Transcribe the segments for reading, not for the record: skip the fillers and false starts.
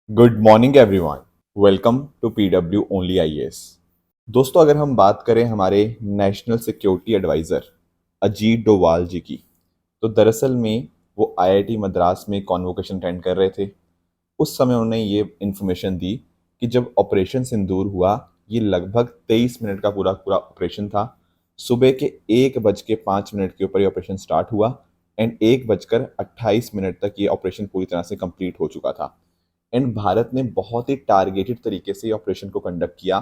Good morning everyone. Welcome to PW only IAS. दोस्तों, अगर हम बात करें हमारे national security adviser Ajit Doval ji की, तो दरअसल में वो आईआईटी मद्रास में कॉन्वोकेशन अटेंड कर रहे थे। उस समय उन्होंने ये इन्फॉर्मेशन दी कि जब ऑपरेशन सिंदूर हुआ, ये लगभग 23 मिनट का पूरा पूरा ऑपरेशन था। सुबह के 1:05 के ऊपर ये ऑपरेशन स्टार्ट हुआ एंड 1:28 तक ये ऑपरेशन पूरी तरह से कंप्लीट हो चुका था। एंड भारत ने बहुत ही टारगेटेड तरीके से ऑपरेशन को कंडक्ट किया,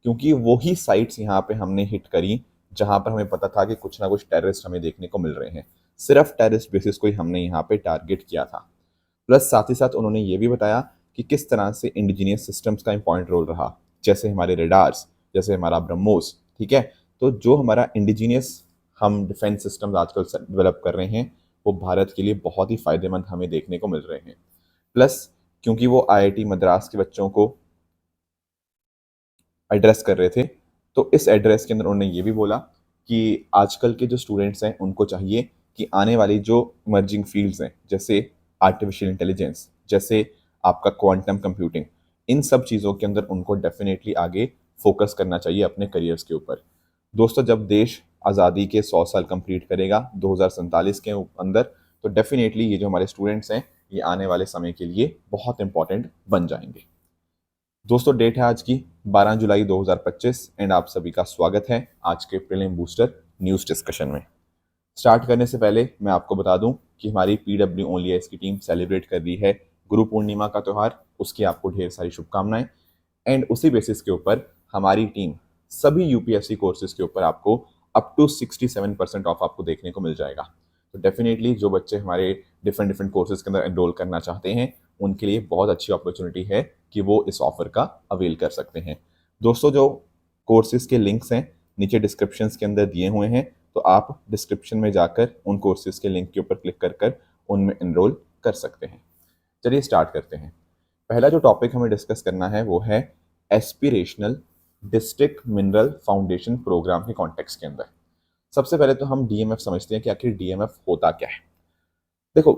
क्योंकि वही साइट्स यहाँ पे हमने हिट करी जहाँ पर हमें पता था कि कुछ ना कुछ टेररिस्ट हमें देखने को मिल रहे हैं। सिर्फ टेररिस्ट बेसिस को ही हमने यहाँ पे टारगेट किया था। प्लस साथ ही साथ उन्होंने ये भी बताया कि किस तरह से इंडिजीनियस सिस्टम्स का इंपॉर्टेंट रोल रहा, जैसे हमारे रेडार्स, जैसे हमारा ब्रह्मोस। ठीक है, तो जो हमारा इंडिजीनियस हम डिफेंस सिस्टम्स आजकल डेवलप कर रहे हैं, वो भारत के लिए बहुत ही फायदेमंद हमें देखने को मिल रहे हैं। प्लस क्योंकि वो आईआईटी मद्रास के बच्चों को एड्रेस कर रहे थे, तो इस एड्रेस के अंदर उन्होंने ये भी बोला कि आजकल के जो स्टूडेंट्स हैं उनको चाहिए कि आने वाली जो इमर्जिंग फील्ड्स हैं, जैसे आर्टिफिशियल इंटेलिजेंस, जैसे आपका क्वांटम कंप्यूटिंग, इन सब चीज़ों के अंदर उनको डेफिनेटली आगे फोकस करना चाहिए अपने करियर्स के ऊपर। दोस्तों, जब देश आज़ादी के 100 साल कंप्लीट करेगा 2047 के अंदर, तो डेफिनेटली ये जो हमारे स्टूडेंट्स हैं, ये आने वाले समय के लिए बहुत इंपॉर्टेंट बन जाएंगे। दोस्तों, डेट है आज की 12 जुलाई 2025 एंड आप सभी का स्वागत है आज के प्रीलिम बूस्टर न्यूज़ डिस्कशन में। स्टार्ट करने से पहले मैं आपको बता दूं कि हमारी पीडब्ल्यू ओनली आईएएस की टीम सेलिब्रेट कर रही है गुरु पूर्णिमा का त्यौहार। उसकी आपको ढेर सारी शुभकामनाएं। एंड उसी बेसिस के ऊपर हमारी टीम सभी यूपीएससी कोर्सेज के ऊपर आपको अप टू 67% ऑफ आपको देखने को मिल जाएगा। तो डेफिनेटली जो बच्चे हमारे डिफरेंट डिफरेंट कोर्सेज के अंदर एनरोल करना चाहते हैं, उनके लिए बहुत अच्छी अपॉर्चुनिटी है कि वो इस ऑफर का अवेल कर सकते हैं। दोस्तों, जो कोर्सेज के लिंक्स हैं नीचे डिस्क्रिप्शन के अंदर दिए हुए हैं, तो आप डिस्क्रिप्शन में जाकर उन कोर्सेज के लिंक के ऊपर क्लिक कर कर उनमें एनरोल कर सकते हैं। चलिए स्टार्ट करते हैं। पहला जो टॉपिक हमें डिस्कस करना है वो है aspirational district mineral foundation programme के कॉन्टेक्स्ट के अंदर। सबसे पहले तो हम डीएमएफ समझते हैं कि आखिर डीएमएफ होता क्या है। देखो,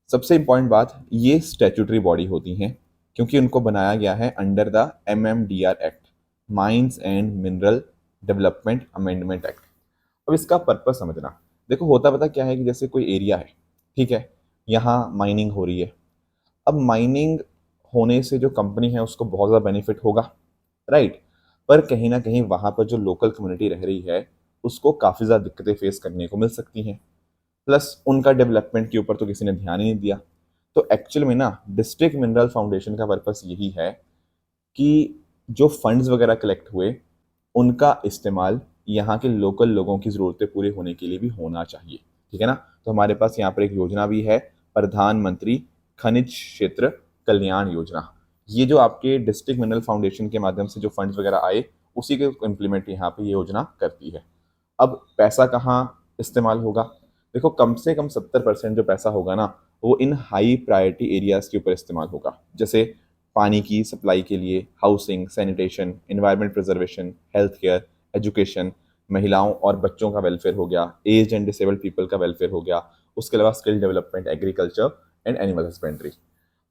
सबसे इंपॉर्टेंट बात, ये स्टैट्यूटरी बॉडी होती हैं क्योंकि उनको बनाया गया है under the MMDR act, mines and mineral development amendment act. अब इसका पर्पस समझना। देखो, होता पता क्या है कि जैसे कोई एरिया है, ठीक है, यहाँ माइनिंग हो रही है। अब माइनिंग होने से जो कंपनी है उसको बहुत ज़्यादा बेनिफिट होगा, राइट। पर कहीं ना कहीं वहाँ पर जो लोकल कम्युनिटी रह रही है, उसको काफ़ी ज़्यादा दिक्कतें फेस करने को मिल सकती हैं। प्लस उनका डेवलपमेंट के ऊपर तो किसी ने ध्यान ही नहीं दिया। तो एक्चुअल में ना, डिस्ट्रिक्ट मिनरल फाउंडेशन का पर्पस यही है कि जो फंड्स वगैरह कलेक्ट हुए, उनका इस्तेमाल यहाँ के लोकल लोगों की ज़रूरतें पूरी होने के लिए भी होना चाहिए। ठीक है ना। तो हमारे पास यहाँ पर एक योजना भी है, प्रधानमंत्री खनिज क्षेत्र कल्याण योजना। ये जो आपके डिस्ट्रिक्ट मिनरल फाउंडेशन के माध्यम से जो फंड्स वगैरह आए, उसी के इम्प्लीमेंट यहाँ पे ये योजना करती है। अब पैसा कहाँ इस्तेमाल होगा? देखो, कम से कम 70% जो पैसा होगा ना, वो इन हाई प्रायोरिटी एरियाज़ के ऊपर इस्तेमाल होगा, जैसे पानी की सप्लाई के लिए, housing, sanitation, environment preservation, health care, education, महिलाओं और बच्चों का वेलफेयर हो गया, एज एंड डिसेबल्ड पीपल का वेलफेयर हो गया, उसके अलावा skill development, agriculture and animal husbandry.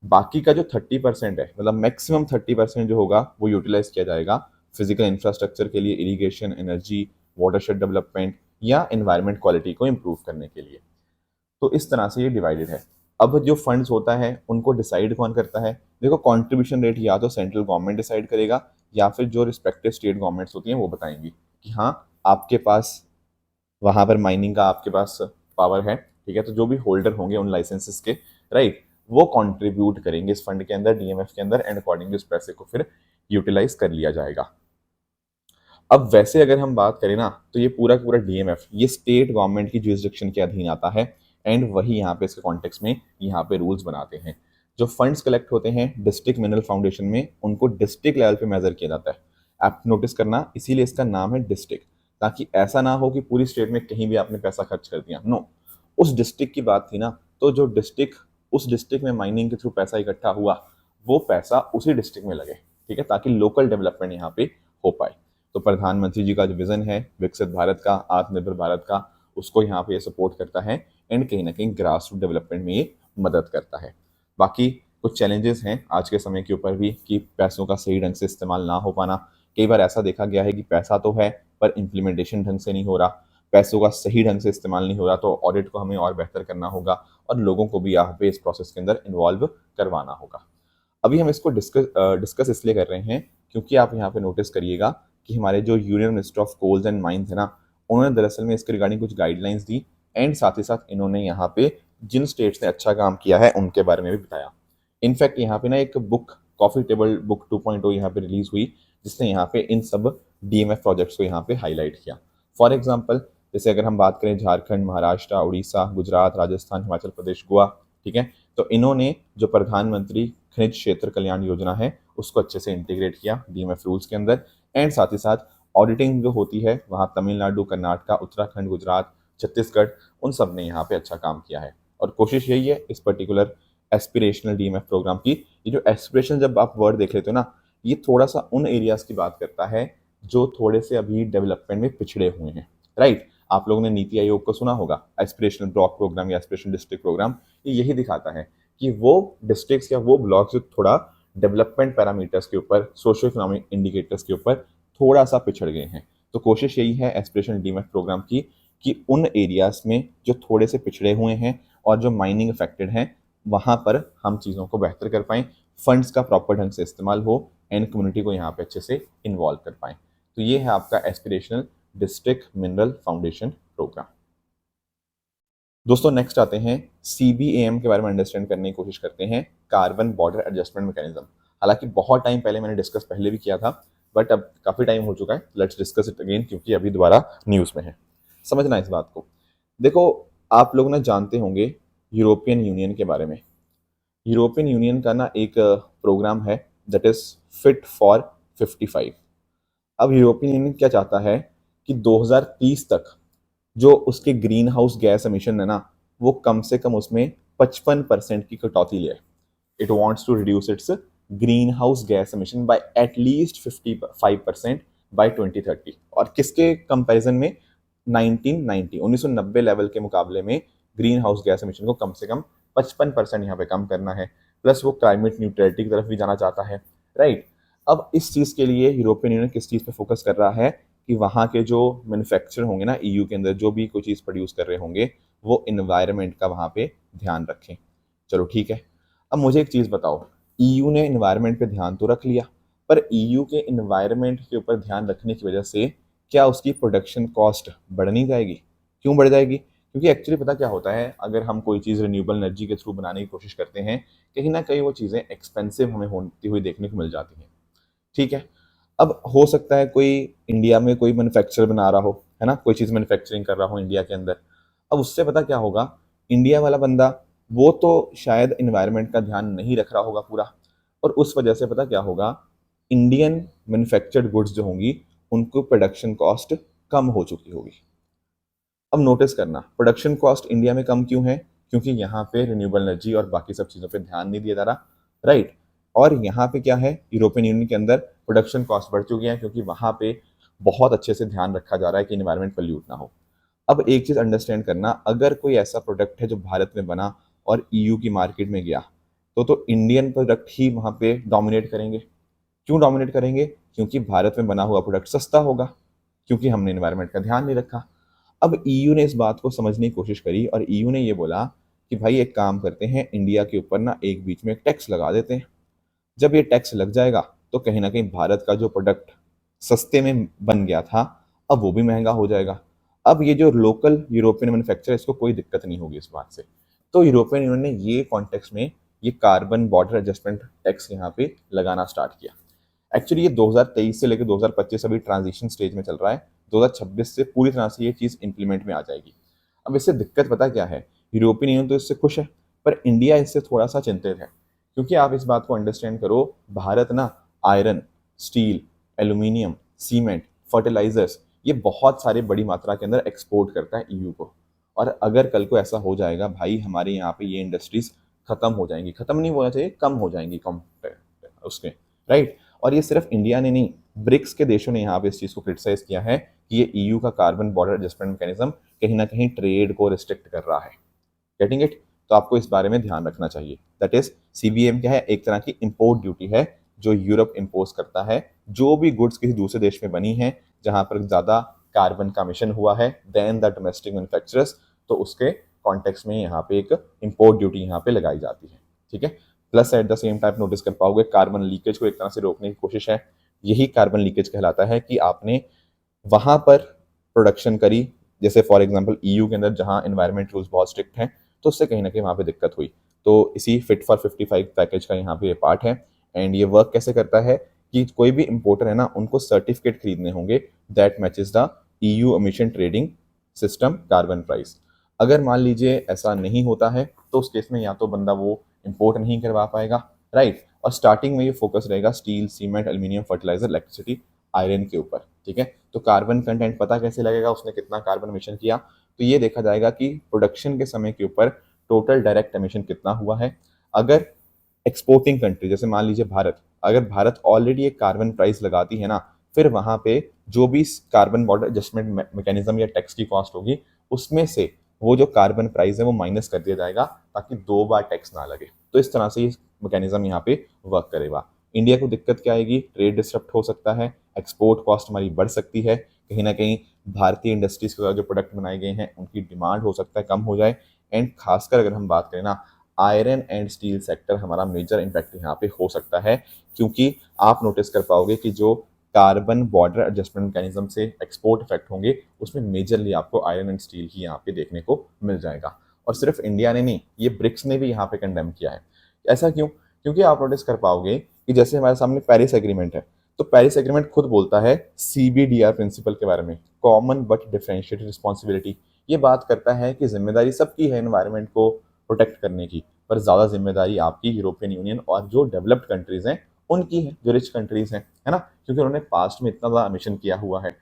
बाकी का जो 30% है, मतलब मैक्सिमम 30% जो होगा, वो यूटिलाइज किया जाएगा फिजिकल इंफ्रास्ट्रक्चर के लिए, इरिगेशन, एनर्जी, वाटरशेड डेवलपमेंट या एनवायरमेंट क्वालिटी को इम्प्रूव करने के लिए। तो इस तरह से ये डिवाइडेड है। अब जो फंड्स होता है उनको डिसाइड कौन करता है? देखो, कंट्रीब्यूशन रेट या तो सेंट्रल गवर्नमेंट डिसाइड करेगा, या फिर जो रिस्पेक्टिव स्टेट गवर्नमेंट्स होती हैं वो बताएंगी कि हाँ, आपके पास वहाँ पर माइनिंग का आपके पास पावर है। ठीक है, तो जो भी होल्डर होंगे उन लाइसेंसेस के, राइट, वो कंट्रीब्यूट करेंगे इस फंड के अंदर, डीएमएफ के अंदर, एंड अकॉर्डिंगली उस पैसे को फिर यूटिलाइज कर लिया जाएगा। अब वैसे अगर हम बात करें ना, तो ये पूरा का पूरा डीएमएफ ये स्टेट गवर्नमेंट की जुरिसडिक्शन के अधीन आता है, एंड वही यहाँ पे इसके कॉन्टेक्स्ट में यहाँ पे रूल्स बनाते हैं। जो फंड्स कलेक्ट होते हैं डिस्ट्रिक्ट मिनरल फाउंडेशन में, उनको डिस्ट्रिक्ट लेवल पे मेजर किया जाता है। आप नोटिस करना, इसीलिए इसका नाम है डिस्ट्रिक्ट, ताकि ऐसा ना हो कि पूरी स्टेट में कहीं भी आपने पैसा खर्च कर दिया। नो, उस डिस्ट्रिक्ट की बात थी ना, तो जो डिस्ट्रिक्ट, उस डिस्ट्रिक्ट में माइनिंग के थ्रू पैसा इकट्ठा हुआ, वो पैसा उसी डिस्ट्रिक्ट में लगे। ठीक है, ताकि लोकल डेवलपमेंट यहाँ पे हो पाए। तो प्रधानमंत्री जी का जो विजन है विकसित भारत का, आत्मनिर्भर भारत का, उसको यहाँ पे ये सपोर्ट करता है, एंड कहीं ना कहीं ग्रास रूट डेवलपमेंट में ये मदद करता है। बाकी कुछ चैलेंजेस हैं आज के समय के ऊपर भी कि पैसों का सही ढंग से इस्तेमाल ना हो पाना। कई बार ऐसा देखा गया है कि पैसा तो है पर इम्प्लीमेंटेशन ढंग से नहीं हो रहा, पैसों का सही ढंग से इस्तेमाल नहीं हो रहा, तो ऑडिट को हमें और बेहतर करना होगा और लोगों को भी यहाँ पे इस प्रोसेस के अंदर इन्वॉल्व करवाना होगा। अभी हम इसको डिस्कस इसलिए कर रहे हैं क्योंकि आप यहाँ पे नोटिस करिएगा कि हमारे जो union minister of coals and mines है ना, उन्होंने दरअसल में इसके रिगार्डिंग कुछ गाइडलाइंस दी एंड साथ ही साथ इन्होंने यहाँ पे जिन स्टेट्स ने अच्छा काम किया है उनके बारे में भी बताया। इनफैक्ट यहाँ पे ना एक बुक, कॉफी टेबल बुक 2.0 यहाँ पे रिलीज हुई जिसने यहाँ पे इन सब डीएमएफ प्रोजेक्ट्स को यहाँ पे हाईलाइट किया। फॉर एग्जाम्पल जैसे अगर हम बात करें झारखंड, महाराष्ट्र, उड़ीसा, गुजरात, राजस्थान, हिमाचल प्रदेश, गोवा, ठीक है, तो इन्होंने जो प्रधानमंत्री खनिज क्षेत्र कल्याण योजना है उसको अच्छे से इंटीग्रेट किया डीएमएफ रूल्स के अंदर एंड साथ ही साथ ऑडिटिंग जो होती है वहाँ तमिलनाडु, कर्नाटक, उत्तराखंड, गुजरात, छत्तीसगढ़, उन सब ने यहाँ पे अच्छा काम किया है। और कोशिश यही है इस पर्टिकुलर एस्पिरेशनल डीएमएफ प्रोग्राम की, ये जो एस्पिरेशन जब आप वर्ड देख लेते हो ना, ये थोड़ा सा उन एरियाज की बात करता है जो थोड़े से अभी डेवलपमेंट में पिछड़े हुए हैं, राइट। आप लोगों ने नीति आयोग को सुना होगा, एस्पिरेशनल ब्लॉक प्रोग्राम या एस्पिरेशनल डिस्ट्रिक्ट प्रोग्राम, ये यही दिखाता है कि वो डिस्ट्रिक्ट्स या वो ब्लॉक्स जो थोड़ा डेवलपमेंट पैरामीटर्स के ऊपर, सोशो इकोनॉमिक इंडिकेटर्स के ऊपर थोड़ा सा पिछड़ गए हैं। तो कोशिश यही है एस्पिरेशनल डीएमएफ प्रोग्राम की कि उन एरियाज में जो थोड़े से पिछड़े हुए हैं और जो माइनिंग अफेक्टेड हैं वहाँ पर हम चीज़ों को बेहतर कर पाएँ, फंड्स का प्रॉपर ढंग से इस्तेमाल हो एंड कम्युनिटी को यहाँ पे अच्छे से इन्वॉल्व कर पाएँ। तो ये है आपका aspirational district mineral foundation programme. दोस्तों नेक्स्ट आते हैं सीबीएम के बारे में अंडरस्टैंड करने की कोशिश करते हैं, कार्बन बॉर्डर एडजस्टमेंट मैकेनिज्म। हालांकि बहुत टाइम पहले मैंने डिस्कस पहले भी किया था बट अब काफ़ी टाइम हो चुका है, लेट्स डिस्कस इट अगेन क्योंकि अभी दोबारा न्यूज़ में है। समझना इस बात को। देखो आप लोग ना जानते होंगे यूरोपियन यूनियन के बारे में। यूरोपियन यूनियन का ना एक प्रोग्राम है दैट इज फिट फॉर 55। अब यूरोपियन यूनियन क्या चाहता है कि 2030 तक जो उसके ग्रीन हाउस गैस एमिशन है ना, वो कम से कम उसमें 55% की कटौती ले। It wants to reduce its green house gas emission by at least 55% by 2030। और किसके कंपैरिजन में? 1990 लेवल के मुकाबले में ग्रीन हाउस गैस एमिशन को कम से कम 55% यहाँ पे कम करना है। प्लस वो क्लाइमेट न्यूट्रलिटी की तरफ भी जाना चाहता है, राइट। अब इस चीज़ के लिए यूरोपियन यूनियन किस चीज़ पे फोकस कर रहा है कि वहाँ के जो मैन्युफैक्चरर होंगे ना ईयू के अंदर, जो भी कोई चीज़ प्रोड्यूस कर रहे होंगे, वो इन्वायरमेंट का वहाँ पे ध्यान रखें। चलो ठीक है। अब मुझे एक चीज़ बताओ, ईयू ने इन्वायरमेंट पे ध्यान तो रख लिया, पर ईयू के इन्वायरमेंट के ऊपर ध्यान रखने की वजह से क्या उसकी प्रोडक्शन कॉस्ट बढ़ नहीं जाएगी? क्यों बढ़ जाएगी? क्योंकि एक्चुअली पता क्या होता है, अगर हम कोई चीज़ रिन्यूएबल एनर्जी के थ्रू बनाने की कोशिश करते हैं, कहीं ना कहीं वो चीज़ें एक्सपेंसिव हमें होती हुई देखने को मिल जाती हैं, ठीक है। अब हो सकता है कोई इंडिया में कोई मैन्युफैक्चरर बना रहा हो, है ना, कोई चीज़ मैन्युफैक्चरिंग कर रहा हो इंडिया के अंदर। अब उससे पता क्या होगा, इंडिया वाला बंदा वो तो शायद इन्वायरमेंट का ध्यान नहीं रख रहा होगा पूरा, और उस वजह से पता क्या होगा, इंडियन मैन्युफैक्चर्ड गुड्स जो होंगी उनको प्रोडक्शन कॉस्ट कम हो चुकी होगी। अब नोटिस करना, प्रोडक्शन कॉस्ट इंडिया में कम क्यों है? क्योंकि यहाँ पे रिन्यूएबल एनर्जी और बाकी सब चीज़ों पे ध्यान नहीं दिया जा रहा, राइट। और यहाँ पे क्या है, यूरोपियन यूनियन के अंदर प्रोडक्शन कॉस्ट बढ़ चुकी है क्योंकि वहाँ पे बहुत अच्छे से ध्यान रखा जा रहा है कि इन्वायरमेंट पोल्यूट ना हो। अब एक चीज़ अंडरस्टैंड करना, अगर कोई ऐसा प्रोडक्ट है जो भारत में बना और ईयू की मार्केट में गया तो इंडियन प्रोडक्ट ही वहाँ पे डोमिनेट करेंगे। क्यों डोमिनेट करेंगे? क्योंकि भारत में बना हुआ प्रोडक्ट सस्ता होगा, क्योंकि हमने इन्वायरमेंट का ध्यान नहीं रखा। अब ईयू ने इस बात को समझने की कोशिश करी और ईयू ने ये बोला कि भाई एक काम करते हैं, इंडिया के ऊपर ना एक बीच में एक टैक्स लगा देते हैं। जब ये टैक्स लग जाएगा तो कहीं ना कहीं भारत का जो प्रोडक्ट सस्ते में बन गया था अब वो भी महंगा हो जाएगा। अब ये जो लोकल यूरोपियन मैन्युफैक्चरर, इसको कोई दिक्कत नहीं होगी इस बात से। तो यूरोपियन यूनियन ने ये कॉन्टेक्स्ट में ये कार्बन बॉर्डर एडजस्टमेंट टैक्स यहाँ पे लगाना स्टार्ट किया। एक्चुअली ये 2023 से लेकर 2025 अभी ट्रांजिशन स्टेज में चल रहा है, 2026 से पूरी तरह से ये चीज़ इंप्लीमेंट में आ जाएगी। अब इससे दिक्कत पता क्या है, यूरोपियन यूनियन तो इससे खुश है पर इंडिया इससे थोड़ा सा चिंतित है। क्योंकि आप इस बात को अंडरस्टैंड करो, भारत ना iron, steel, aluminium, cement, fertilisers, ये बहुत सारे बड़ी मात्रा के अंदर एक्सपोर्ट करता है ईयू को। और अगर कल को ऐसा हो जाएगा भाई, हमारे यहाँ पे ये इंडस्ट्रीज खत्म हो जाएंगी, खत्म नहीं होना चाहिए, कम हो जाएंगी कम उसके, राइट। और ये सिर्फ इंडिया ने नहीं, ब्रिक्स के देशों ने यहाँ पे इस चीज़ को क्रिटिसाइज किया है कि ये ईयू का कार्बन बॉर्डर एडजस्टमेंट मैकेनिज्म कहीं ना कहीं ट्रेड को रिस्ट्रिक्ट कर रहा है। Getting it? तो आपको इस बारे में ध्यान रखना चाहिए। दैट इज CBAM क्या है, एक तरह की इम्पोर्ट ड्यूटी है जो यूरोप इम्पोज करता है। जो भी गुड्स किसी दूसरे देश में बनी है जहां पर ज़्यादा कार्बन का मिशन हुआ है देन द डोमेस्टिक मैन्युफैक्चरर्स, तो उसके कॉन्टेक्स्ट में यहाँ पे एक इम्पोर्ट ड्यूटी यहाँ पे लगाई जाती है। ठीक है। Plus at the same time notice कर पाओगे कार्बन लीकेज को एक तरह से रोकने की कोशिश है। यही कार्बन लीकेज कहलाता है कि आपने वहां पर प्रोडक्शन करी, जैसे फॉर एग्जांपल EU के अंदर जहां एनवायरमेंट रूल्स बहुत स्ट्रिक्ट हैं, तो उससे कहीं ना कहीं वहां पे दिक्कत हुई। तो इसी फिट फॉर 55 पैकेज का यहाँ पे पार्ट है। एंड ये वर्क कैसे करता है कि कोई भी इंपोर्टर है ना, उनको सर्टिफिकेट खरीदने होंगे that matches the EU emission trading system carbon price. अगर मान लीजिए ऐसा नहीं होता है तो उस केस में या तो बंदा वो इंपोर्ट नहीं करवा पाएगा, राइट। और स्टार्टिंग में ये फोकस रहेगा steel, cement, aluminium, fertiliser, electricity, iron के ऊपर। ठीक है। तो कार्बन कंटेंट पता कैसे लगेगा उसने कितना कार्बन एमिशन किया, तो ये देखा जाएगा कि प्रोडक्शन के समय के ऊपर टोटल डायरेक्ट एमिशन कितना हुआ है। अगर एक्सपोर्टिंग कंट्री जैसे मान लीजिए भारत, अगर भारत ऑलरेडी एक कार्बन प्राइस लगाती है ना, फिर वहां पे जो भी कार्बन बॉर्डर एडजस्टमेंट मैकेनिज्म या टैक्स की कॉस्ट होगी उसमें से वो जो कार्बन प्राइस है वो माइनस कर दिया जाएगा ताकि 2 बार टैक्स ना लगे। तो इस तरह से ये मैकेनिज्म यहाँ पे वर्क करेगा। इंडिया को दिक्कत क्या आएगी, ट्रेड डिस्टर्ब हो सकता है, एक्सपोर्ट कॉस्ट हमारी बढ़ सकती है, कहीं ना कहीं भारतीय इंडस्ट्रीज के द्वारा जो प्रोडक्ट बनाए गए हैं उनकी डिमांड हो सकता है कम हो जाए। एंड खासकर अगर हम बात करें ना, आयरन एंड स्टील सेक्टर हमारा मेजर इम्पैक्ट यहाँ पे हो सकता है, क्योंकि आप नोटिस कर पाओगे कि जो कार्बन बॉर्डर एडजस्टमेंट मैकेनिज्म से एक्सपोर्ट इफेक्ट होंगे उसमें मेजरली आपको आयरन एंड स्टील ही यहाँ पे देखने को मिल जाएगा। और सिर्फ इंडिया ने नहीं, ये ब्रिक्स ने भी यहाँ पे कंडेम किया है। ऐसा क्यों? क्योंकि आप नोटिस कर पाओगे कि जैसे हमारे सामने पेरिस एग्रीमेंट है, तो पेरिस एग्रीमेंट खुद बोलता है CBDR प्रिंसिपल के बारे में, कॉमन बट डिफरेंशिएटेड रिस्पॉन्सिबिलिटी। ये बात करता है कि जिम्मेदारी सबकी है एनवायरनमेंट को प्रोटेक्ट करने की, पर ज़्यादा जिम्मेदारी आपकी यूरोपियन यूनियन और जो डेवलप्ड कंट्रीज हैं उनकी है, जो रिच कंट्रीज हैं, है ना, क्योंकि उन्होंने पास्ट में इतना बड़ा मिशन किया हुआ है।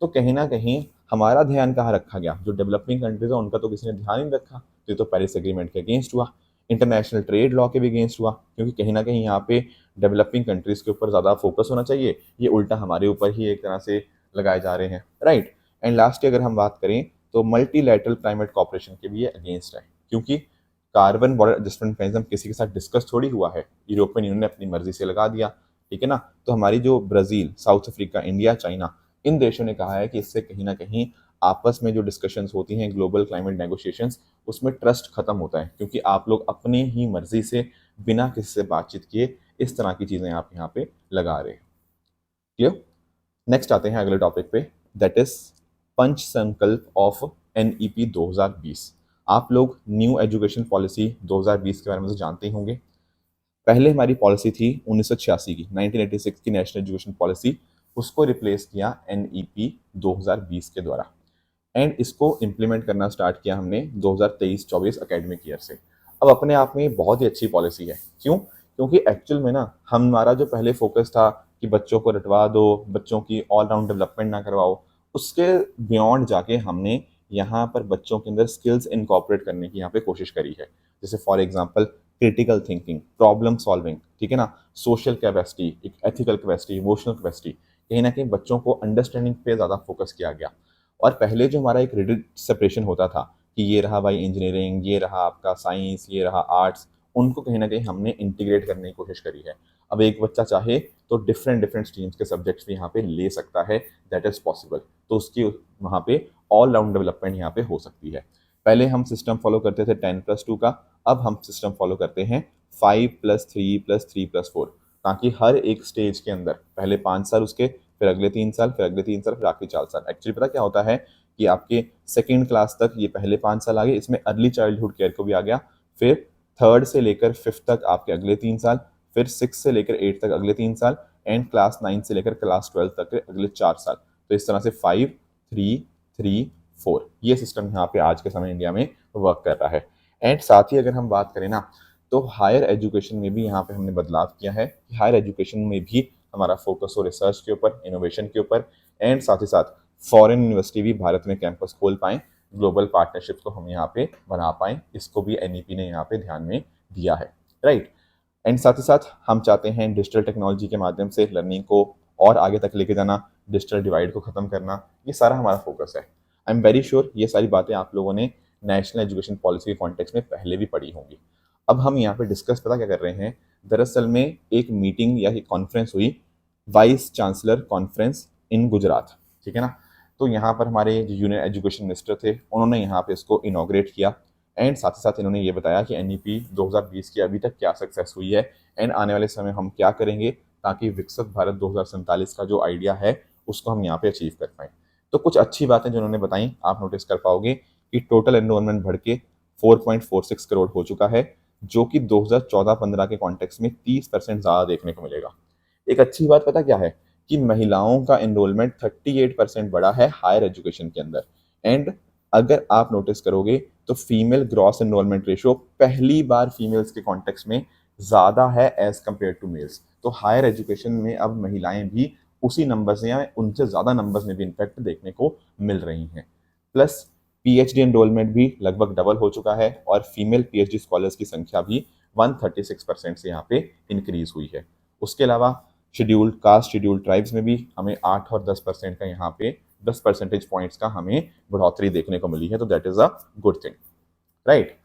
तो कहीं ना कहीं हमारा ध्यान कहाँ रखा गया, जो डेवलपिंग कंट्रीज है उनका तो किसी ने ध्यान ही नहीं रखा। तो ये तो पेरिस एग्रीमेंट के अगेंस्ट हुआ, इंटरनेशनल ट्रेड लॉ के भी अगेंस्ट हुआ, क्योंकि कहीं ना कहीं यहाँ पे डेवलपिंग कंट्रीज के ऊपर ज़्यादा फोकस होना चाहिए, ये उल्टा हमारे ऊपर ही एक तरह से लगाए जा रहे हैं, राइट। एंड लास्ट अगर हम बात करें तो मल्टीलैटरल क्लाइमेट कॉपरेशन के भी ये अगेंस्ट है, क्योंकि कार्बन बॉर्डर एडजस्टमेंट मैकेनिज्म किसी के साथ डिस्कस थोड़ी हुआ है, यूरोपियन यूनियन ने अपनी मर्जी से लगा दिया। ठीक है ना। तो हमारी जो Brazil, South Africa, India, China, इन देशों ने कहा है कि इससे कहीं ना कहीं आपस में जो डिस्कशंस होती हैं ग्लोबल क्लाइमेट नेगोशिएशंस, उसमें ट्रस्ट खत्म होता है, क्योंकि आप लोग अपनी ही मर्जी से बिना किसी से बातचीत किए इस तरह की चीज़ें आप यहाँ पे लगा रहे हैं। क्लियर। नेक्स्ट आते हैं अगले टॉपिक पे, दैट इज पंच संकल्प ऑफ NEP 2020। आप लोग न्यू एजुकेशन पॉलिसी 2020 के बारे में तो जानते ही होंगे। पहले हमारी पॉलिसी थी 1986 की, 1986 की नेशनल एजुकेशन पॉलिसी, उसको रिप्लेस किया NEP 2020 के द्वारा। एंड इसको इम्प्लीमेंट करना स्टार्ट किया हमने 2023-24 एकेडमिक ईयर से। अब अपने आप में बहुत ही अच्छी पॉलिसी है। क्यों? क्योंकि एक्चुअल में ना हमारा जो पहले फोकस था कि बच्चों को रटवा दो, बच्चों की ऑलराउंड डेवलपमेंट ना करवाओ, उसके बियॉन्ड जाके हमने यहाँ पर बच्चों के अंदर स्किल्स इनकॉर्पोरेट करने की यहाँ पे कोशिश करी है। जैसे for example critical thinking, problem solving, ठीक है ना, सोशल कैपेसिटी, एक एथिकल कैपेसिटी, इमोशनल कैपेसिटी, कहीं ना कहीं बच्चों को अंडरस्टैंडिंग पे ज़्यादा फोकस किया गया। और पहले जो हमारा एक रिजिड सेपरेशन होता था कि ये रहा भाई इंजीनियरिंग, ये रहा आपका साइंस, ये रहा आर्ट्स, उनको कहीं ना कहीं हमने इंटीग्रेट करने की कोशिश करी है। अब एक बच्चा चाहे तो डिफरेंट डिफरेंट स्ट्रीम्स के सब्जेक्ट्स भी यहाँ पे ले सकता है, दैट इज पॉसिबल। तो उसकी वहाँ पे ऑल राउंड डेवलपमेंट यहाँ पे हो सकती है। पहले हम सिस्टम फॉलो करते थे 10+2 का, अब हम सिस्टम फॉलो करते हैं 5+3+3+4, ताकि हर एक स्टेज के अंदर पहले 5 साल उसके, फिर अगले 3 साल, फिर अगले 3 साल, फिर आखिरी 4 साल। एक्चुअली पता क्या होता है कि आपके सेकेंड क्लास तक ये पहले 5 साल आ गए, इसमें अर्ली चाइल्डहुड केयर को भी आ गया, फिर थर्ड से लेकर फिफ्थ तक आपके अगले 3 साल, फिर 6 से लेकर 8 तक अगले 3 साल, एंड क्लास 9 से लेकर क्लास 12 तक के अगले 4 साल। तो इस तरह से 5, 3, 3, 4 ये सिस्टम यहाँ पे आज के समय इंडिया में वर्क कर रहा है। एंड साथ ही अगर हम बात करें ना, तो हायर एजुकेशन में भी यहाँ पे हमने बदलाव किया है कि हायर एजुकेशन में भी हमारा फोकस हो रिसर्च के ऊपर, इनोवेशन के ऊपर, एंड साथ ही साथ फॉरेन यूनिवर्सिटी भी भारत में कैंपस खोल पाएँ, ग्लोबल पार्टनरशिप को हम यहाँ पे बना पाएँ, इसको भी NEP ने यहाँ पे ध्यान में दिया है, राइट। एंड साथ ही साथ हम चाहते हैं डिजिटल टेक्नोलॉजी के माध्यम से लर्निंग को और आगे तक लेके जाना, डिजिटल डिवाइड को खत्म करना, ये सारा हमारा फोकस है। आई एम वेरी श्योर ये सारी बातें आप लोगों ने नेशनल एजुकेशन पॉलिसी के कॉन्टेक्स्ट में पहले भी पढ़ी होंगी। अब हम यहाँ पे डिस्कस पता क्या कर रहे हैं, दरअसल में एक मीटिंग या एक कॉन्फ्रेंस हुई, vice chancellor conference in Gujarat, ठीक है ना। तो यहाँ पर हमारे जो यूनियन एजुकेशन मिनिस्टर थे उन्होंने यहाँ पे इसको इनॉग्रेट किया एंड साथ ही साथ इन्होंने ये बताया कि एनईपी 2020 की अभी तक क्या सक्सेस हुई है एंड आने वाले समय हम क्या करेंगे ताकि विकसित भारत 2047 का जो आइडिया है उसको हम यहाँ पे अचीव कर पाएँ। तो कुछ अच्छी बातें जो उन्होंने बताई आप नोटिस कर पाओगे कि टोटल एनरोलमेंट बढ़ के 4.46 करोड़ हो चुका है, जो कि 2014-15 के कॉन्टेक्स्ट में 30% ज़्यादा देखने को मिलेगा। एक अच्छी बात पता क्या है कि महिलाओं का एनरोलमेंट 38% बढ़ा है हायर एजुकेशन के अंदर एंड अगर आप नोटिस करोगे तो फीमेल ग्रॉस एनरोलमेंट रेशियो पहली बार फीमेल्स के कॉन्टेक्स्ट में ज़्यादा है एज कम्पेयर टू मेल्स। तो हायर एजुकेशन में अब महिलाएं भी उसी नंबर्स या उनसे ज़्यादा नंबर्स में भी इनफैक्ट देखने को मिल रही हैं। प्लस पीएचडी एनरोलमेंट भी लगभग डबल हो चुका है और फीमेल पीएचडी स्कॉलर्स की संख्या भी 136% से यहाँ पे इंक्रीज हुई है। उसके अलावा शेड्यूल्ड कास्ट शेड्यूल्ड ट्राइब्स में भी हमें 8 और 10% का यहाँ पे 10 परसेंटेज पॉइंट्स का हमें बढ़ोतरी देखने को मिली है, तो that is a good thing, right.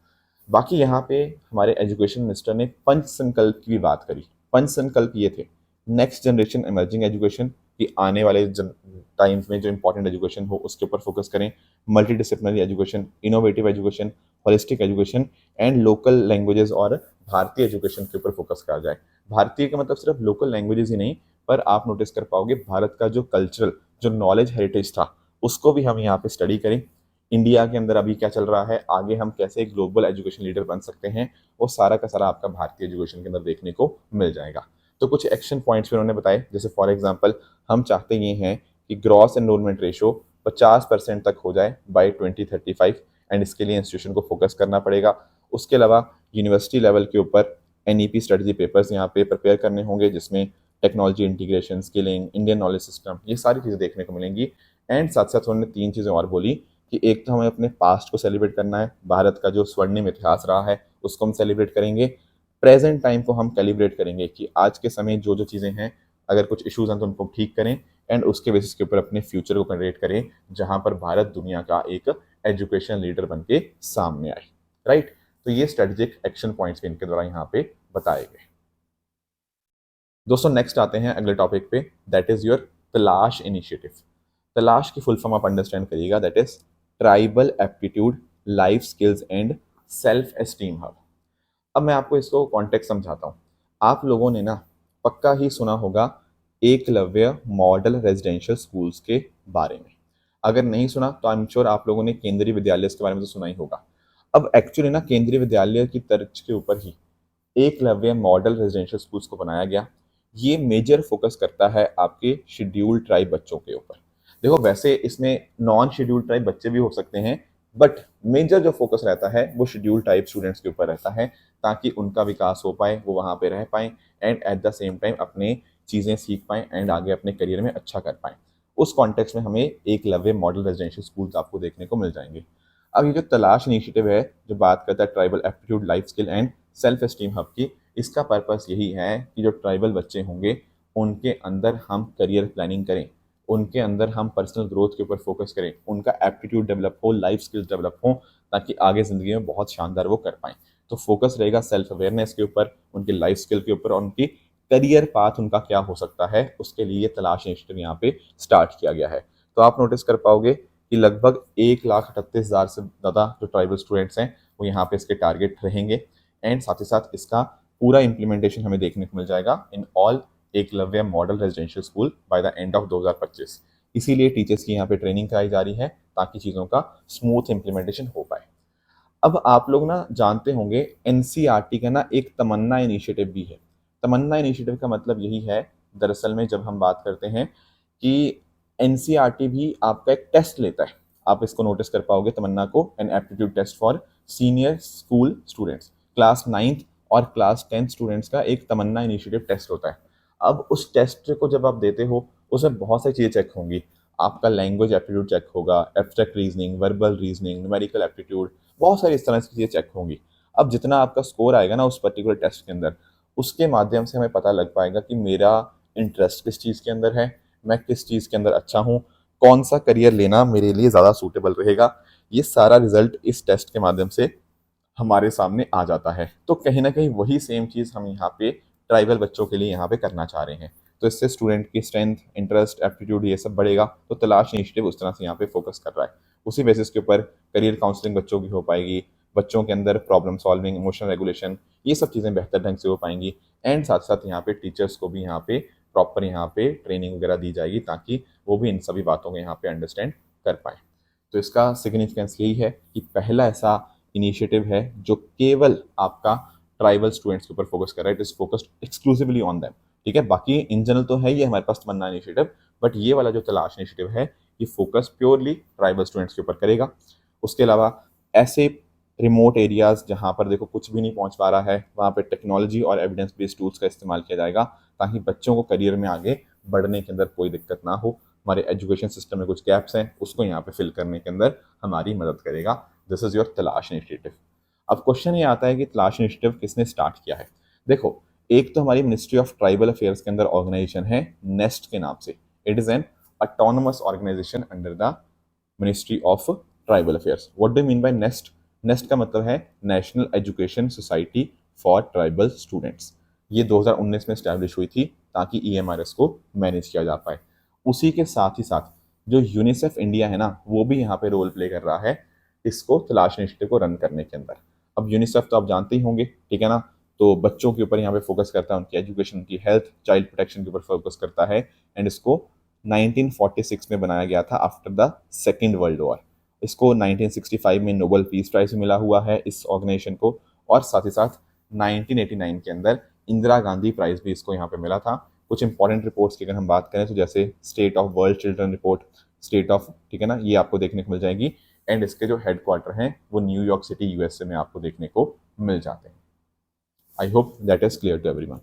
बाकी यहाँ पे हमारे एजुकेशन मिनिस्टर ने पंच संकल्प की भी बात करी। पंच संकल्प ये थे, नेक्स्ट जनरेशन इमर्जिंग एजुकेशन की आने वाले टाइम्स में जो इंपॉर्टेंट एजुकेशन हो उसके ऊपर फोकस करें, multi disciplinary education, innovative education, holistic education and local languages और भारतीय एजुकेशन के ऊपर फोकस करा जाए। भारतीय का मतलब सिर्फ लोकल लैंग्वेजेस ही नहीं, पर आप नोटिस कर पाओगे भारत का जो कल्चरल जो नॉलेज हेरिटेज था उसको भी हम यहाँ पे स्टडी करें। इंडिया के अंदर अभी क्या चल रहा है, आगे हम कैसे ग्लोबल एजुकेशन लीडर बन सकते हैं, वो सारा का सारा आपका भारतीय एजुकेशन के अंदर देखने को मिल जाएगा। तो कुछ एक्शन पॉइंट्स भी उन्होंने बताए, जैसे फॉर एग्जांपल हम चाहते ये हैं कि ग्रॉस एनरोलमेंट रेशो 50% तक हो जाए बाय 2035 एंड इसके लिए इंस्टीट्यूशन को फोकस करना पड़ेगा। उसके अलावा यूनिवर्सिटी लेवल के ऊपर एनईपी स्ट्रेटजी पेपर्स यहाँ पे प्रिपेयर करने होंगे, जिसमें technology integration, skilling, Indian knowledge system, ये सारी चीज़ें देखने को मिलेंगी। एंड साथ साथ उन्होंने 3 चीज़ें और बोली कि एक तो हमें अपने पास्ट को सेलिब्रेट करना है, भारत का जो स्वर्णिम इतिहास रहा है उसको हम सेलिब्रेट करेंगे, प्रेजेंट टाइम को हम कैलिब्रेट करेंगे कि आज के समय जो जो चीज़ें हैं अगर कुछ इश्यूज हैं तो उनको ठीक करें एंड उसके बेसिस के ऊपर अपने फ्यूचर को क्रिएट करें जहां पर भारत दुनिया का एक एजुकेशन लीडर बन के सामने आए, राइट। तो ये स्ट्रेटेजिक एक्शन पॉइंट्स भी इनके द्वारा यहाँ पे बताए गए। दोस्तों नेक्स्ट आते हैं अगले टॉपिक पे, दैट इज योर तलाश इनिशिएटिव। तलाश की फुल फॉर्म आप अंडरस्टैंड करिएगा, that is tribal aptitude life skills and self esteem hub. अब मैं आपको इसको कॉन्टेक्स्ट समझाता हूँ। आप लोगों ने ना पक्का ही सुना होगा एकलव्य मॉडल रेजिडेंशियल स्कूल्स के बारे में। अगर नहीं सुना तो आई एम श्योर आप लोगों ने केंद्रीय विद्यालय के बारे में तो सुना ही होगा। अब एक्चुअली ना केंद्रीय विद्यालय की तर्ज के ऊपर ही एकलव्य मॉडल रेजिडेंशियल स्कूल्स को बनाया गया। ये मेजर फोकस करता है आपके शेड्यूल्ड ट्राइब बच्चों के ऊपर। देखो वैसे इसमें नॉन शेड्यूल्ड ट्राइब बच्चे भी हो सकते हैं, बट मेजर जो फोकस रहता है वो शेड्यूल्ड टाइप स्टूडेंट्स के ऊपर रहता है ताकि उनका विकास हो पाए, वो वहाँ पे रह पाएँ and at the same time अपने चीज़ें सीख पाएँ एंड आगे अपने करियर में अच्छा कर पाएँ। उस कॉन्टेक्स्ट में हमें एकलव्य मॉडल रेजिडेंशियल स्कूल्स आपको देखने को मिल जाएंगे। अब ये जो तलाश इनिशिएटिव है जो बात करता है tribal aptitude life skill and self esteem hub की, इसका पर्पस यही है कि जो ट्राइबल बच्चे होंगे उनके अंदर हम करियर प्लानिंग करें, उनके अंदर हम पर्सनल ग्रोथ के ऊपर फोकस करें, उनका एप्टीट्यूड डेवलप हो, लाइफ स्किल्स डेवलप हो ताकि आगे ज़िंदगी में बहुत शानदार वो कर पाएँ। तो फोकस रहेगा सेल्फ अवेयरनेस के ऊपर, उनके लाइफ स्किल के ऊपर और उनकी करियर पाथ उनका क्या हो सकता है, उसके लिए तलाश इनिशिएटिव यहाँ पे स्टार्ट किया गया है। तो आप नोटिस कर पाओगे कि लगभग 1,38,000 से ज़्यादा जो ट्राइबल स्टूडेंट्स हैं वो यहाँ पे इसके टारगेट रहेंगे एंड साथ ही साथ इसका पूरा इम्प्लीमेंटेशन हमें देखने को मिल जाएगा in all Eklavya model residential school by the end of 2025। इसीलिए टीचर्स की यहाँ पे ट्रेनिंग कराई जा रही है ताकि चीज़ों का स्मूथ इम्प्लीमेंटेशन हो पाए। अब आप लोग ना जानते होंगे एनसीईआरटी का ना एक तमन्ना इनिशिएटिव भी है। तमन्ना इनिशिएटिव का मतलब यही है दरअसल में जब हम बात करते हैं कि एनसीईआरटी भी आपका एक टेस्ट लेता है, आप इसको नोटिस कर पाओगे तमन्ना को, an aptitude test for senior school students, class 9th और क्लास 10th स्टूडेंट्स का एक तमन्ना इनिशिएटिव टेस्ट होता है। अब उस टेस्ट को जब आप देते हो उसमें बहुत सारी चीज़ें चेक होंगी, आपका लैंग्वेज एप्टीट्यूड चेक होगा, abstract reasoning, verbal reasoning, numerical aptitude, बहुत सारी इस तरह की चीज़ें चेक होंगी। अब जितना आपका स्कोर आएगा ना उस पर्टिकुलर टेस्ट के अंदर, उसके माध्यम से हमें पता लग पाएगा कि मेरा इंटरेस्ट किस चीज़ के अंदर है, मैं किस चीज़ के अंदर अच्छा हूँ, कौन सा करियर लेना मेरे लिए ज़्यादा सूटेबल रहेगा। ये सारा रिजल्ट इस टेस्ट के माध्यम से हमारे सामने आ जाता है। तो कहीं ना कहीं वही सेम चीज़ हम यहाँ पे ट्राइबल बच्चों के लिए यहाँ पे करना चाह रहे हैं। तो इससे स्टूडेंट की स्ट्रेंथ, इंटरेस्ट, एप्टीट्यूड ये सब बढ़ेगा। तो तलाश इनिशिएटिव उस तरह से यहाँ पे फोकस कर रहा है। उसी बेसिस के ऊपर करियर काउंसलिंग बच्चों की हो पाएगी, बच्चों के अंदर प्रॉब्लम सॉल्विंग, इमोशनल रेगुलेशन, ये सब चीज़ें बेहतर ढंग से हो पाएंगी। एंड साथ साथ यहाँ पे टीचर्स को भी यहाँ पे प्रॉपर यहाँ पे ट्रेनिंग वगैरह दी जाएगी ताकि वो भी इन सभी बातों को यहाँ पे अंडरस्टैंड कर पाए। तो इसका सिग्निफिकेंस यही है कि पहला ऐसा इनिशिएटिव है जो केवल आपका ट्राइबल स्टूडेंट्स के ऊपर फोकस कर रहा है। It is focused exclusively on them. ठीक है, बाकी इन जनरल तो है ये हमारे पास तमन्ना इनिशिएटिव, बट ये वाला जो तलाश इनिशिएटिव है ये फोकस प्योरली ट्राइबल स्टूडेंट्स के ऊपर करेगा। उसके अलावा ऐसे रिमोट एरियाज जहाँ पर देखो कुछ भी नहीं पहुँच पा रहा है, वहाँ पे टेक्नोलॉजी और एविडेंस बेस्ड टूल्स का इस्तेमाल किया जाएगा ताकि बच्चों को करियर में आगे बढ़ने के अंदर कोई दिक्कत ना हो। हमारे एजुकेशन सिस्टम में कुछ गैप्स हैं, उसको यहाँ पे फिल करने के अंदर हमारी मदद करेगा। दिस इज योर तलाश इनिशिएटिव। अब क्वेश्चन ये आता है कि तलाश इनिशिएटिव किसने स्टार्ट किया है। देखो, एक तो हमारी मिनिस्ट्री ऑफ ट्राइबल अफेयर्स के अंदर ऑर्गेनाइजेशन है नेस्ट के नाम से। It is an autonomous organisation under the ministry of tribal affairs. What do mean by NEST? NEST का मतलब है national education society for tribal students. ये 2019 में स्टैब्लिश हुई थी ताकि ईएमआरएस को मैनेज किया जा पाए। उसी के साथ ही साथ जो यूनिसेफ इंडिया है ना, वो भी यहाँ पे रोल प्ले कर रहा है इसको तलाश इनिशिएटिव को रन करने के अंदर। अब यूनिसेफ तो आप जानते ही होंगे, ठीक है ना, तो बच्चों के ऊपर यहाँ पे फोकस करता है, उनकी एजुकेशन, उनकी हेल्थ, चाइल्ड प्रोटेक्शन के ऊपर फोकस करता है। एंड इसको 1946 में बनाया गया था after the second world war. इसको 1965 में नोबेल पीस प्राइज मिला हुआ है इस ऑर्गेनाइजेशन को, और साथ ही साथ 1989 के अंदर इंदिरा गांधी प्राइज भी इसको यहाँ पे मिला था। कुछ इंपॉर्टेंट रिपोर्ट्स की अगर हम बात करें तो जैसे state of world children report, state of, ठीक है ना, ये आपको देखने को मिल जाएगी। एंड इसके जो हेडक्वार्टर हैं वो न्यूयॉर्क सिटी यूएसए में आपको देखने को मिल जाते हैं। I hope that is clear to everyone.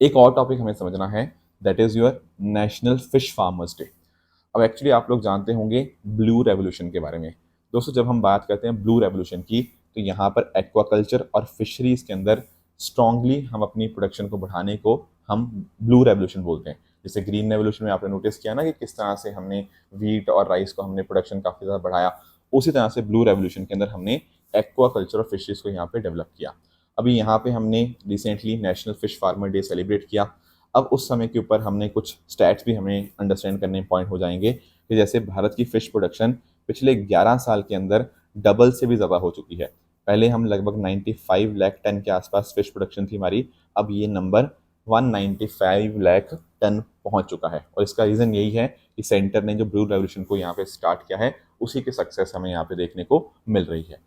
एक और टॉपिक हमें समझना है, that is your national fish farmers day. अब एक्चुअली आप लोग जानते होंगे ब्लू रेवोल्यूशन के बारे में। दोस्तों, जब हम बात करते हैं ब्लू रेवोल्यूशन की तो यहाँ पर एक्वाकल्चर और फिशरीज के अंदर स्ट्रांगली हम अपनी प्रोडक्शन को बढ़ाने को हम ब्लू रेवोल्यूशन बोलते हैं। जैसे ग्रीन रेवोल्यूशन में आपने नोटिस किया ना कि किस तरह से हमने व्हीट और राइस को हमने प्रोडक्शन काफ़ी ज़्यादा बढ़ाया, उसी तरह से ब्लू रेवोल्यूशन के अंदर हमने एक्वाकल्चर और फिशरीज को यहाँ पे डेवलप किया। अभी यहाँ पे हमने recently national fish farmer day celebrate किया। अब उस समय के ऊपर हमने कुछ स्टैट्स भी हमें अंडरस्टैंड करने पॉइंट हो जाएंगे कि जैसे भारत की फिश प्रोडक्शन पिछले 11 साल के अंदर डबल से भी ज़्यादा हो चुकी है। पहले हम लगभग 95 लाख टन के आसपास फिश प्रोडक्शन थी हमारी, अब ये नंबर 195 लाख टन पहुंच चुका है। और इसका रीज़न यही है कि सेंटर ने जो ब्लू रेवोल्यूशन को यहाँ पे स्टार्ट किया है, उसी की सक्सेस हमें यहाँ पे देखने को मिल रही है।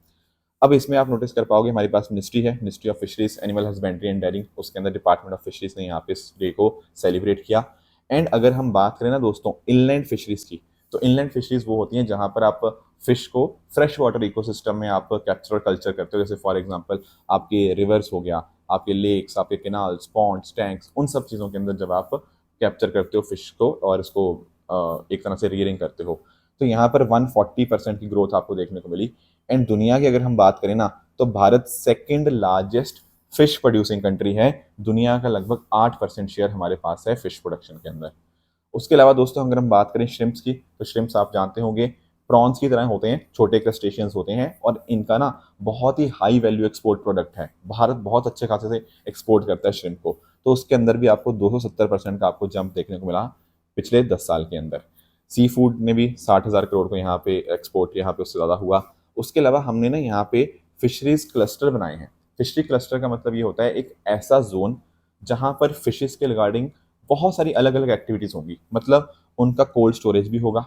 अब इसमें आप नोटिस कर पाओगे हमारे पास मिनिस्ट्री है, ministry of fisheries, animal husbandry and dairying, उसके अंदर डिपार्टमेंट ऑफ फिशरीज ने यहाँ पे इस डे को सेलिब्रेट किया। एंड अगर हम बात करें ना दोस्तों इनलैंड फिशरीज की, तो इनलैंड फिशरीज वो होती हैं जहाँ पर आप फिश को फ्रेश वाटर इकोसिस्टम में आप कैप्चर और कल्चर करते हो। जैसे फॉर एग्जांपल आपके रिवर्स हो गया, आपके लेक्स, आपके कैनाल्स, पॉन्ड्स, टैंक्स, उन सब चीज़ों के अंदर जब आप कैप्चर करते हो फिश को और इसको एक तरह से रियरिंग करते हो, तो यहाँ पर 140% की ग्रोथ आपको देखने को मिली। एंड दुनिया की अगर हम बात करें ना तो Bharat second largest fish producing country है। दुनिया का लगभग 8% शेयर हमारे पास है फिश प्रोडक्शन के अंदर। उसके अलावा दोस्तों अगर हम बात करें श्रिम्प्स की, तो श्रिम्प्स आप जानते होंगे प्रॉन्स की तरह होते हैं, छोटे क्रस्टेशियंस होते हैं, और इनका ना बहुत ही हाई वैल्यू एक्सपोर्ट प्रोडक्ट है। भारत बहुत अच्छे खासे से एक्सपोर्ट करता है श्रिम्प को, तो उसके अंदर भी आपको 270% का आपको जंप देखने को मिला पिछले 10 साल के अंदर। सी फूड ने भी 60,000 करोड़ को यहाँ पे एक्सपोर्ट यहाँ पे उससे ज़्यादा हुआ। उसके अलावा हमने ना यहाँ पे फिशरीज क्लस्टर बनाए हैं। फिशरी क्लस्टर का मतलब ये होता है एक ऐसा जोन जहाँ पर फिशेस के रिगार्डिंग बहुत सारी अलग अलग एक्टिविटीज़ होंगी, मतलब उनका कोल्ड स्टोरेज भी होगा,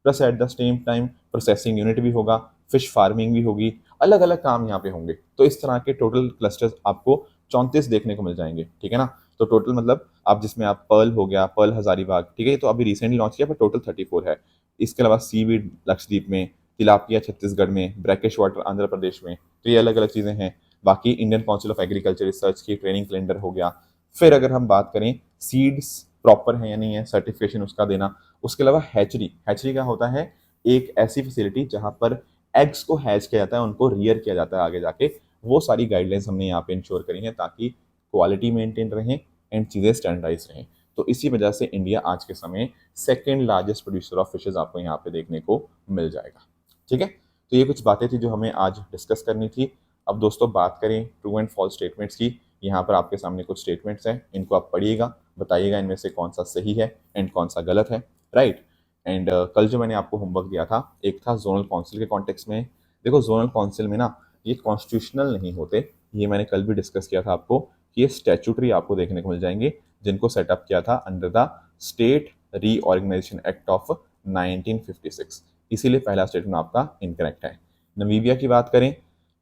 plus at the same time processing unit भी होगा, फिश फार्मिंग भी होगी, अलग अलग काम यहाँ पे होंगे। तो इस तरह के टोटल क्लस्टर्स आपको 34 देखने को मिल जाएंगे, ठीक है ना। तो टोटल मतलब आप जिसमें आप पर्ल हो गया, पर्ल हजारीबाग, ठीक है, ये तो अभी रिसेंटली लॉन्च किया, पर टोटल 34 है। इसके अलावा सीवीड लक्षद्वीप में, तिलापिया छत्तीसगढ़ में, ब्रैकिश वाटर आंध्र प्रदेश में, तो ये अलग अलग चीज़ें हैं। बाकी Indian council of agriculture research की ट्रेनिंग कैलेंडर हो गया। फिर अगर हम बात करें सीड्स प्रॉपर है या नहीं है, सर्टिफिकेशन उसका देना। उसके अलावा हैचरी, हैचरी का होता है एक ऐसी फैसिलिटी जहाँ पर एग्स को हैच किया जाता है, उनको रियर किया जाता है आगे जाके। वो सारी गाइडलाइंस हमने यहाँ पे इंश्योर करी हैं ताकि क्वालिटी मेंटेन रहें एंड चीज़ें स्टैंडर्डाइज रहें। तो इसी वजह से इंडिया आज के समय second largest producer of fishes आपको यहाँ पे देखने को मिल जाएगा, ठीक है, तो ये कुछ बातें थी जो हमें आज डिस्कस करनी थी। अब दोस्तों बात करें ट्रू एंड फॉल्स स्टेटमेंट्स की। यहाँ पर आपके सामने कुछ स्टेटमेंट्स हैं, इनको आप पढ़िएगा, बताइएगा इनमें से कौन सा सही है एंड कौन सा गलत है, राइट। एंड कल जो मैंने आपको होमवर्क दिया था, एक था जोनल काउंसिल के कॉन्टेक्स्ट में। देखो जोनल काउंसिल में ना ये कॉन्स्टिट्यूशनल नहीं होते, ये मैंने कल भी डिस्कस किया था आपको कि ये स्टैट्यूटरी आपको देखने को मिल जाएंगे, जिनको सेटअप किया था under the state reorganisation act of 1956। इसीलिए पहला स्टेटमेंट आपका इनकरेक्ट है। नमीबिया की बात करें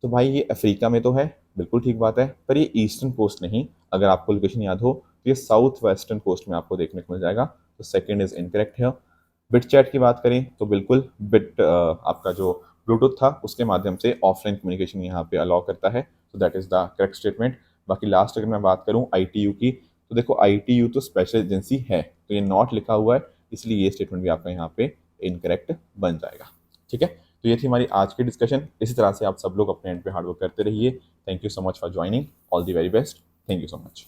तो भाई ये अफ्रीका में तो है, बिल्कुल ठीक बात है, पर ये ईस्टर्न कोस्ट नहीं। अगर आपको लोकेशन याद हो तो ये साउथ वेस्टर्न कोस्ट में आपको देखने को मिल जाएगा, तो सेकंड इज इनकरेक्ट है। बिट चैट की बात करें तो बिल्कुल बिट आपका जो ब्लूटूथ था उसके माध्यम से ऑफलाइन कम्युनिकेशन यहाँ पे अलाउ करता है, तो that is the correct statement. बाकी लास्ट अगर मैं बात करूँ आईटीयू की, तो देखो आईटीयू तो स्पेशल एजेंसी है, तो ये नॉट लिखा हुआ है, इसलिए ये स्टेटमेंट भी आपका यहाँ पे इनकरेक्ट बन जाएगा। ठीक है, तो ये थी हमारी आज की डिस्कशन। इसी तरह से आप सब लोग अपने एंड पे हार्डवर्क करते रहिए। Thank you so much for joining, all the very best, thank you so much.